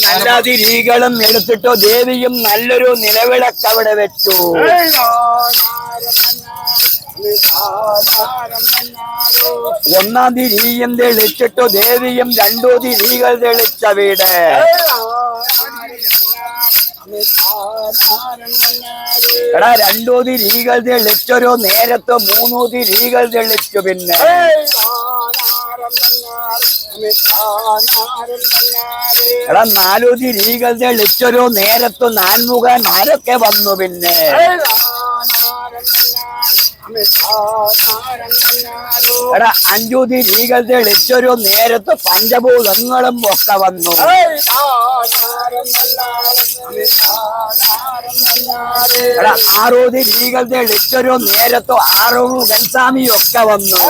നല്ല തിരികളും എടുത്തിട്ടോ ദേവിയും നല്ലൊരു നിലവിളക്ക് അവിടെ വെച്ചു. ഒന്നാം തിരിയും തെളിച്ചിട്ടു ദേവിയും രണ്ടു തിരികൾ തെളിച്ച വീട്. എടാ രണ്ടു തിരികൾ തെളിച്ചൊരു നേരത്ത് മൂന്നു തിരികൾ തെളിച്ചു. പിന്നെ എടാ നാലു തിരികൾ തെളിച്ചൊരു നേരത്ത് നാൻമുഖന്മാരൊക്കെ വന്നു. പിന്നെ എടാ അഞ്ചു തിരികൾ തെളിച്ചൊരു നേരത്ത് പഞ്ചഭൂതങ്ങളും ഒക്കെ വന്നു. എടാ ആറു തിരികൾ തെളിച്ചൊരു നേരത്ത് ആറു മുഖൻസ്വാമിയൊക്കെ വന്നു.